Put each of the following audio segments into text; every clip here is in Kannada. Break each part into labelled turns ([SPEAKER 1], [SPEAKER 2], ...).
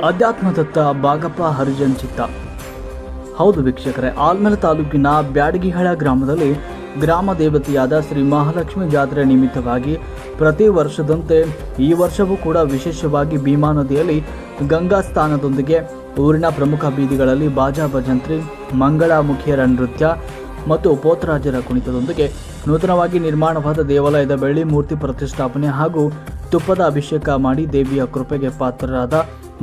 [SPEAKER 1] ಅಧ್ಯಾತ್ಮದತ್ತ ಬಾಗಪ್ಪ ಹರಿಜನ್ ಚಿತ್ತ. ಹೌದು ವೀಕ್ಷಕರೇ, ಆಲ್ಮೇಲ ತಾಲೂಕಿನ ಬ್ಯಾಡಗಿಹಳ ಗ್ರಾಮದಲ್ಲಿ ಗ್ರಾಮ ದೇವತೆಯಾದ ಶ್ರೀ ಮಹಾಲಕ್ಷ್ಮಿ ಜಾತ್ರೆ ನಿಮಿತ್ತವಾಗಿ ಪ್ರತಿ ವರ್ಷದಂತೆ ಈ ವರ್ಷವೂ ಕೂಡ ವಿಶೇಷವಾಗಿ ಭೀಮಾ ನದಿಯಲ್ಲಿ ಗಂಗಾ ಸ್ನಾನದೊಂದಿಗೆ ಊರಿನ ಪ್ರಮುಖ ಬೀದಿಗಳಲ್ಲಿ ಬಾಜಾ ಭಜಂತ್ರಿ, ಮಂಗಳಮುಖಿಯರ ನೃತ್ಯ ಮತ್ತು ಪೋತರಾಜರ ಕುಣಿತದೊಂದಿಗೆ ನೂತನವಾಗಿ ನಿರ್ಮಾಣವಾದ ದೇವಾಲಯದ ಬೆಳ್ಳಿ ಮೂರ್ತಿ ಪ್ರತಿಷ್ಠಾಪನೆ ಹಾಗೂ ತುಪ್ಪದ ಅಭಿಷೇಕ ಮಾಡಿ ದೇವಿಯ ಕೃಪೆಗೆ ಪಾತ್ರರಾದ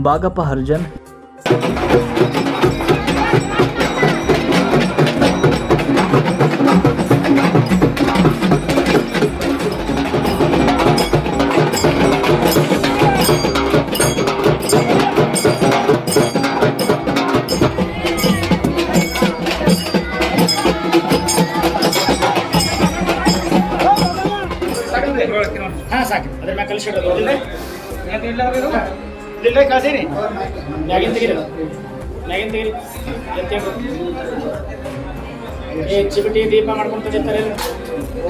[SPEAKER 1] ಬಾಗಪ್ಪ ಹರಿಜನ್
[SPEAKER 2] ಸಾಕು ಅದ್ರ ಮ್ಯಾಗ ಕಲಿಸಿಡೋದು ಕಳ್ಸೀನಿ ಮ್ಯಾಗಿನ ತೆಗೀರಿ ಚಿಬಿಟಿ ದೀಪ ಮಾಡ್ಕೊಂಡು ತಗೋತಾರೆ.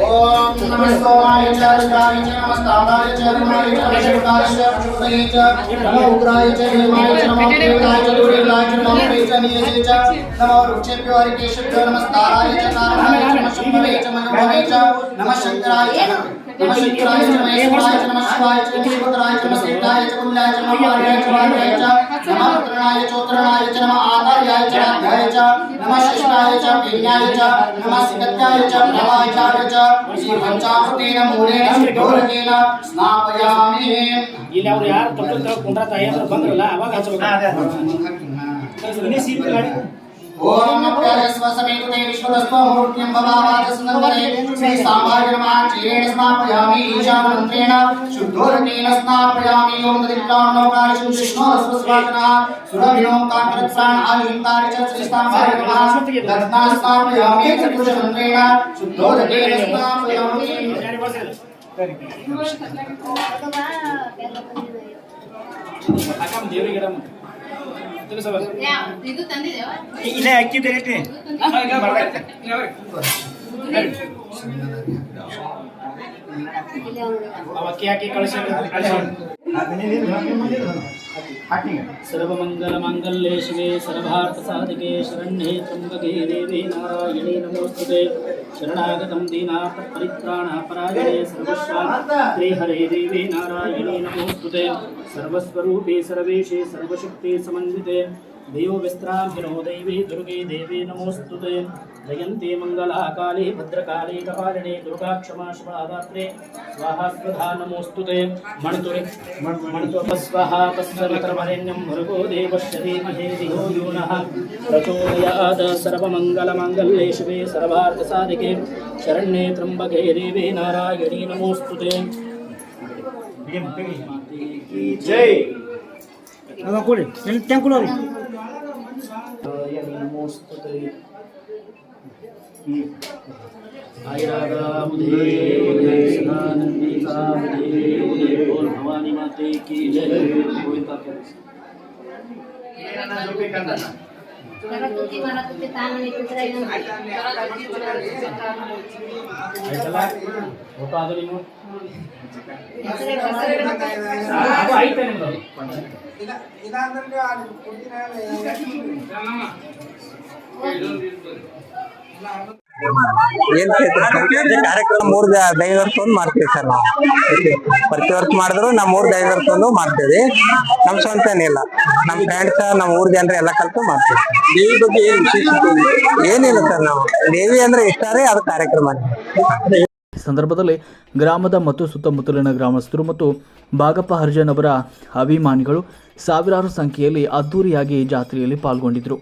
[SPEAKER 3] ಓಂ ನಮಃ ಶಿವಾಯ ಚ ಶಿವಾಯ ಚ ನಮಸ್ತಾರಾಯ ಚ ನಮಃ ಶಿವಾಯ ಚ ಶುಭಾಯ ಚ ನಮಃ ಉಗ್ರಾಯ ಚ ಹಿಮಾಯ ಚ ನಮಃ ದೇವಾಯ ಚ ದುರ್ಗಾಯ ಚ ನಮಃ ಪ್ರೇಚನೀಯ ಚ ನಮಃ ವೃಕ್ಷೇಭ್ಯೋ ಹರಿಕೇಶಭ್ಯೋ ನಮಸ್ತಾರಾಯ ಚ ನಾರಾಯಣಾಯ ಚ ನಮಃ ಶಂಭವೇ ಚ ಮನೋಭವೇ ಚ ನಮಃ ಶಂಕರಾಯ ಚ नमः शंकराय च नमः शिवाय च नमः शिवाय च शिवतराय च नमः सिद्धाय च कुल्याय च नमः पार्याय च वार्याय च नमः पुत्रणाय च उत्तरणाय च नमः आधार्याय च राध्याय च नमः शिष्टाय च पेन्याय च नमः सिद्धत्याय च प्रभाय च श्री पंचामृतेन मूलेन श्रीगौरकेन स्नापयामि.
[SPEAKER 2] ಇಲ್ಲಿ ಅವರು ಯಾರು ತಪ್ಪು ಕುಂಡ್ರ ತಾಯಿ ಅಂತ ಬಂದ್ರಲ್ಲ ಅವಾಗ ಹಚ್ಚಬೇಕು.
[SPEAKER 3] ओम प्यारेस्व समेते विश्वदस्व मूर्तिं भवावादसनन्दने श्री सांभाय नमः चीरेण स्नापयामि ईशान मंत्रेण शुद्धोदकेन स्नापयामि. ओम दीप्तानो काशं विष्णोस्वस्वासना सुरभिनो कांतरत्साण आयुंतारि च श्री सांभाय नमः दत्ना स्नापयामि चतुर्ष मंत्रेण शुद्धोदकेन स्नापयामि.
[SPEAKER 2] ಅಕಂ ದೇವರಿಗೆ ರಮ್ಮ
[SPEAKER 4] ಇಲ್ಲ ಅಕ್ಕಿ ಬೇರೆ
[SPEAKER 2] ಅಕ್ಕಿ ಹಾಕಿ ಕಳಿಸಿ. ಸರ್ವಮಂಗಲ ಮಾಂಗಲ್ಯೆ ಶಿವೆ ಸರ್ವಾರ್ಥ ಸಾಧಿಕೆ ಶರಣ್ಯೆ ತ್ರ್ಯಂಬಕೆ ದೇವಿ ನಾರಾಯಣಿ ನಮೋಸ್ತುತೆ. ಶರಣಾಗತಂ ದೀನಾಥ ಪರಿತ್ರಾಣ ಪರಾಯಣೆ ಸರ್ವಸ್ವಾತ್ರಿ ಹರೇ ದೇವಿ ನಾರಾಯಣಿ ನಮೋಸ್ತುತೆ. ಸರ್ವಸ್ವರೂಪೇ ಸರ್ವೇಶೇ ಸರ್ವಶಕ್ತಿ ಸಮನ್ವಿತೆ ದೇವೋ ವಿಸ್ತ್ರಾಭಿನೋ ದೈವಿ ದುರ್ಗೆ ದೇವಿ ನಮೋಸ್ತುತೆ. ಜಯಂತಿ ಮಂಗಲಾ ಕಾಳಿ ಭದ್ರಕಾಳಿ ಕಪಾಲಿನಿ ದುರ್ಗಾ ಕ್ಷಮಾ ಶಿವಾಧಾತ್ರೆ ಸ್ವಾಹಾ ಸ್ವಧಾ ನಮೋಸ್ತುತೆ. ಮಣಿತೋಪಸ್ವಾಹಾ ತಸ್ಸವಿತರ್ವರೆಣ್ಯಂ ಭರ್ಗೋ ದೇವಸ್ಯ ಧೀಮಹಿ ಧಿಯೋ ಯೋ ನಃ ಪ್ರಚೋದಯಾತ್. ಸರ್ವಮಂಗಲಮಾಂಗಲ್ಯೆ ಶಿವೆ ಸರ್ವಾರ್ಥಸಾಧಿಕೆ ಶರಣ್ಯೆ ತ್ರ್ಯಂಬಕೆ ದೇವಿ ನಾರಾಯಣಿ ನಮೋಸ್ತುತೆ.
[SPEAKER 4] ಜೈ ಕೊಡಿ ಟ್ಯಾಂಕುಲರು
[SPEAKER 2] ನಮೋಸ್ತುತೆ. ಭವಾನಿ ಮಾತೆ ಕಿ ಜೈ. ಫೋಟೋ ಅದು ನೀವು ಐತೆ ನಿಮ್ದು
[SPEAKER 5] ಏನ್ ಕಾರ್ಯಕ್ರಮ 3-5 ವರ್ಷ ಮಾಡ್ತೀವಿ ಸರ್. ನಾವು ಪ್ರತಿ ವರ್ಷ ಮಾಡಿದ್ರು ನಾವು 3-5 ವರ್ಷ ಮಾಡ್ತೀವಿ. ನಮ್ ಸ್ವಂತ ಏನಿಲ್ಲ, ನಮ್ ಫ್ರೆಂಡ್ಸ್ ನಮ್ಮ ಊರ್ ಜನರು ಎಲ್ಲ ಕಲ್ತು ಮಾಡ್ತೀವಿ. ದೇವಿ ಬಗ್ಗೆ ಏನ್ ವಿಶೇಷತೆ ಏನಿಲ್ಲ ಸರ್. ನಾವು ದೇವಿ ಅಂದ್ರೆ ಇಷ್ಟ ರೀ, ಅದು ಕಾರ್ಯಕ್ರಮ.
[SPEAKER 1] ಈ ಸಂದರ್ಭದಲ್ಲಿ ಗ್ರಾಮದ ಮತ್ತು ಸುತ್ತಮುತ್ತಲಿನ ಗ್ರಾಮಸ್ಥರು ಮತ್ತು ಬಾಗಪ್ಪ ಹರಿಜನ್ ಅವರ ಅಭಿಮಾನಿಗಳು ಸಾವಿರಾರು ಸಂಖ್ಯೆಯಲ್ಲಿ ಅದ್ದೂರಿಯಾಗಿ ಜಾತ್ರೆಯಲ್ಲಿ ಪಾಲ್ಗೊಂಡಿದ್ದರು.